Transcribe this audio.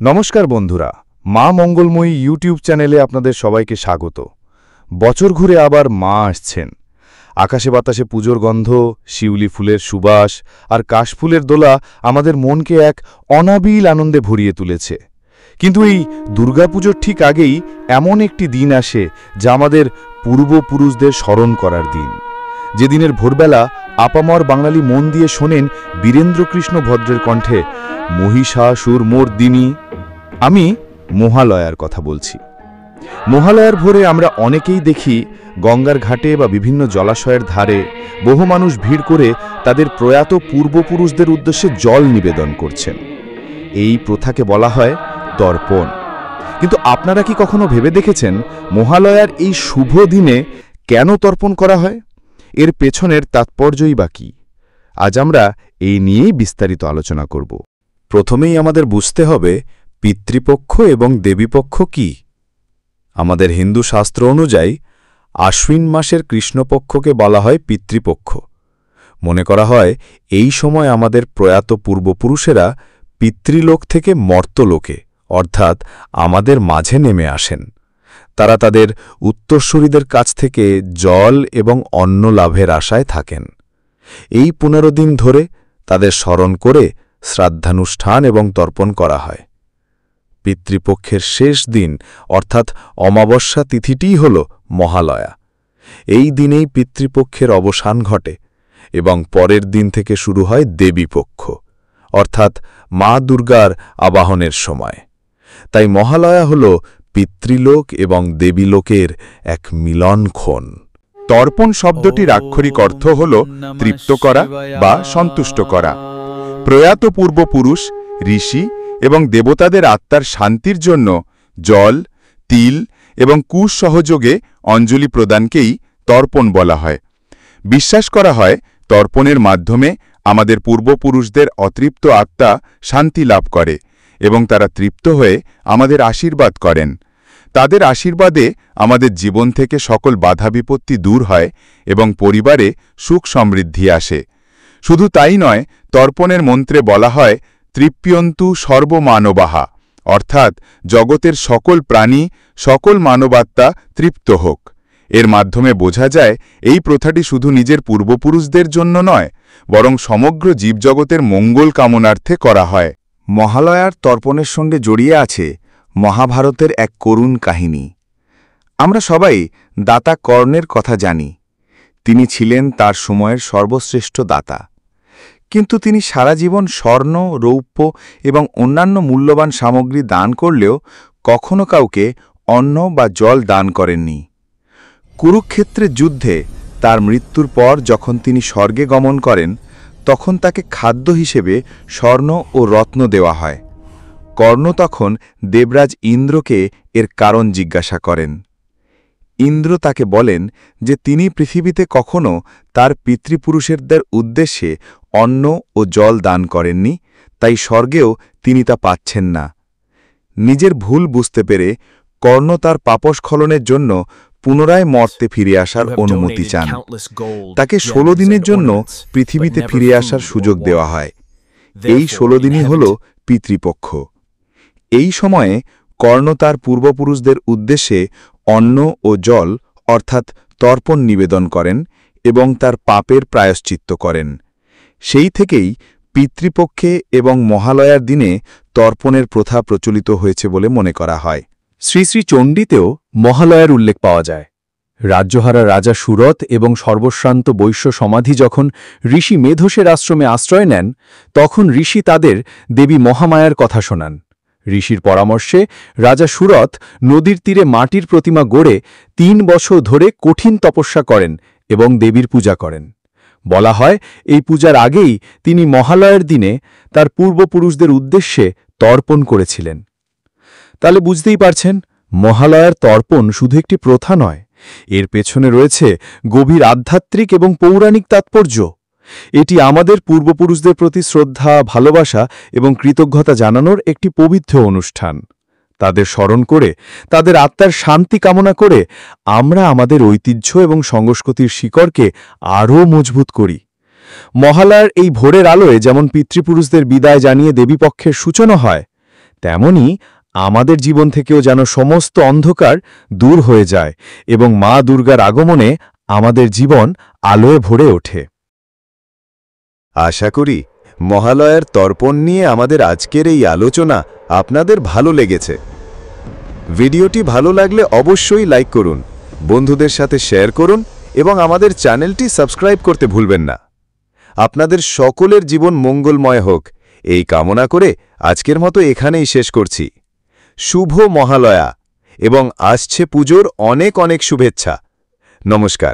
নমস্কার বন্ধুরা, মা মঙ্গলময়ী ইউটিউব চ্যানেলে আপনাদের সবাইকে স্বাগত। বছর ঘুরে আবার মা আসছেন। আকাশে বাতাসে পুজোর গন্ধ, শিউলি ফুলের সুবাস আর কাশফুলের দোলা আমাদের মনকে এক অনাবিল আনন্দে ভরিয়ে তুলেছে। কিন্তু এই দুর্গাপুজোর ঠিক আগেই এমন একটি দিন আসে যা আমাদের পূর্বপুরুষদের স্মরণ করার দিন। যেদিনের ভোরবেলা আপামর বাঙালি মন দিয়ে শোনেন বীরেন্দ্রকৃষ্ণ ভদ্রের কণ্ঠে, মহিষাসুর মর্দিনী। আমি মহালয়ার কথা বলছি। মহালয়ার ভোরে আমরা অনেকেই দেখি গঙ্গার ঘাটে বা বিভিন্ন জলাশয়ের ধারে বহু মানুষ ভিড় করে তাদের প্রয়াত পূর্বপুরুষদের উদ্দেশ্যে জল নিবেদন করছেন। এই প্রথাকে বলা হয় তর্পণ। কিন্তু আপনারা কি কখনো ভেবে দেখেছেন মহালয়ার এই শুভ দিনে কেন তর্পণ করা হয়? এর পেছনের তাৎপর্যই বা কী? আজ আমরা এই নিয়েই বিস্তারিত আলোচনা করব। প্রথমেই আমাদের বুঝতে হবে পিতৃপক্ষ এবং দেবীপক্ষ কি। আমাদের হিন্দু শাস্ত্র অনুযায়ী আশ্বিন মাসের কৃষ্ণপক্ষকে বলা হয় পিতৃপক্ষ। মনে করা হয় এই সময় আমাদের প্রয়াত পূর্বপুরুষেরা পিতৃলোক থেকে মর্তলোকে অর্থাৎ আমাদের মাঝে নেমে আসেন। তারা তাদের উত্তরসূরিদের কাছ থেকে জল এবং অন্ন লাভের আশায় থাকেন। এই 15 দিন ধরে তাদের স্মরণ করে শ্রাদ্ধানুষ্ঠান এবং তর্পণ করা হয়। পিতৃপক্ষের শেষ দিন অর্থাৎ অমাবস্যা তিথিটিই হল মহালয়া। এই দিনেই পিতৃপক্ষের অবসান ঘটে এবং পরের দিন থেকে শুরু হয় দেবীপক্ষ অর্থাৎ মা দুর্গার আবাহনের সময়। তাই মহালয়া হল পিতৃলোক এবং দেবীলোকের এক মিলনক্ষণ। তর্পণ শব্দটির আক্ষরিক অর্থ হল তৃপ্ত করা বা সন্তুষ্ট করা। প্রয়াত পূর্বপুরুষ, ঋষি এবং দেবতাদের আত্মার শান্তির জন্য জল, তিল এবং কুশ সহযোগে অঞ্জলি প্রদানকেই তর্পণ বলা হয়। বিশ্বাস করা হয় তর্পণের মাধ্যমে আমাদের পূর্বপুরুষদের অতৃপ্ত আত্মা শান্তি লাভ করে এবং তারা তৃপ্ত হয়ে আমাদের আশীর্বাদ করেন। তাদের আশীর্বাদে আমাদের জীবন থেকে সকল বাধা বিপত্তি দূর হয় এবং পরিবারে সুখ সমৃদ্ধি আসে। শুধু তাই নয়, তর্পণের মন্ত্রে বলা হয় তৃপ্যন্তু সর্বমানবাহা অর্থাৎ জগতের সকল প্রাণী, সকল মানবাত্মা তৃপ্ত হোক। এর মাধ্যমে বোঝা যায় এই প্রথাটি শুধু নিজের পূর্বপুরুষদের জন্য নয়, বরং সমগ্র জীবজগতের মঙ্গল কামনার্থে করা হয়। মহালয়ার তর্পণের সঙ্গে জড়িয়ে আছে মহাভারতের এক করুণ কাহিনী। আমরা সবাই দাতা কর্ণের কথা জানি। তিনি ছিলেন তার সময়ের সর্বশ্রেষ্ঠ দাতা। কিন্তু তিনি সারা জীবন স্বর্ণ, রৌপ্য এবং অন্যান্য মূল্যবান সামগ্রী দান করলেও কখনো কাউকে অন্ন বা জল দান করেননি। কুরুক্ষেত্রের যুদ্ধে তার মৃত্যুর পর যখন তিনি স্বর্গে গমন করেন, তখন তাকে খাদ্য হিসেবে স্বর্ণ ও রত্ন দেওয়া হয়। কর্ণ তখন দেবরাজ ইন্দ্রকে এর কারণ জিজ্ঞাসা করেন। ইন্দ্র তাকে বলেন যে তিনি পৃথিবীতে কখনো তার পিতৃপুরুষেরদের উদ্দেশ্যে অন্ন ও জল দান করেননি, তাই স্বর্গেও তিনি তা পাচ্ছেন না। নিজের ভুল বুঝতে পেরে কর্ণ তার পাপস্খলনের জন্য পুনরায় মর্তে ফিরে আসার অনুমতি চান। তাকে 16 দিনের জন্য পৃথিবীতে ফিরে আসার সুযোগ দেওয়া হয়। এই 16 দিনই হল পিতৃপক্ষ। এই সময়ে কর্ণ তার পূর্বপুরুষদের উদ্দেশ্যে অন্ন ও জল অর্থাৎ তর্পণ নিবেদন করেন এবং তার পাপের প্রায়শ্চিত্ত করেন। সেই থেকেই পিতৃপক্ষে এবং মহালয়ার দিনে তর্পণের প্রথা প্রচলিত হয়েছে বলে মনে করা হয়। শ্রী শ্রী চণ্ডীতেও মহালয়ার উল্লেখ পাওয়া যায়। রাজ্যহারা রাজা সুরত এবং সর্বশ্রান্ত বৈশ্য সমাধি যখন ঋষি মেধসের আশ্রমে আশ্রয় নেন, তখন ঋষি তাদের দেবী মহামায়ার কথা শোনান। ঋষির পরামর্শে রাজা সুরত নদীর তীরে মাটির প্রতিমা গড়ে 3 বছর ধরে কঠিন তপস্যা করেন এবং দেবীর পূজা করেন। বলা হয় এই পূজার আগেই তিনি মহালয়ার দিনে তার পূর্বপুরুষদের উদ্দেশ্যে তর্পণ করেছিলেন। তাহলে বুঝতেই পারছেন, মহালয়ার তর্পণ শুধু একটি প্রথা নয়, এর পেছনে রয়েছে গভীর আধ্যাত্মিক এবং পৌরাণিক তাৎপর্য। এটি আমাদের পূর্বপুরুষদের প্রতি শ্রদ্ধা, ভালোবাসা এবং কৃতজ্ঞতা জানানোর একটি পবিত্র অনুষ্ঠান। তাদের স্মরণ করে, তাদের আত্মার শান্তি কামনা করে আমরা আমাদের ঐতিহ্য এবং সংস্কৃতির শিকড়কে আরও মজবুত করি। মহালয়ার এই ভোরের আলোয় যেমন পিতৃপুরুষদের বিদায় জানিয়ে দেবীপক্ষের সূচনা হয়, তেমনি আমাদের জীবন থেকেও যেন সমস্ত অন্ধকার দূর হয়ে যায় এবং মা দুর্গার আগমনে আমাদের জীবন আলোয় ভরে ওঠে। আশা করি মহালয়ার তর্পণ নিয়ে আমাদের আজকের এই আলোচনা আপনাদের ভালো লেগেছে। ভিডিওটি ভালো লাগলে অবশ্যই লাইক করুন, বন্ধুদের সাথে শেয়ার করুন এবং আমাদের চ্যানেলটি সাবস্ক্রাইব করতে ভুলবেন না। আপনাদের সকলের জীবন মঙ্গলময় হোক এই কামনা করে আজকের মতো এখানেই শেষ করছি। শুভ মহালয়া এবং আসছে পুজোর অনেক অনেক শুভেচ্ছা। নমস্কার।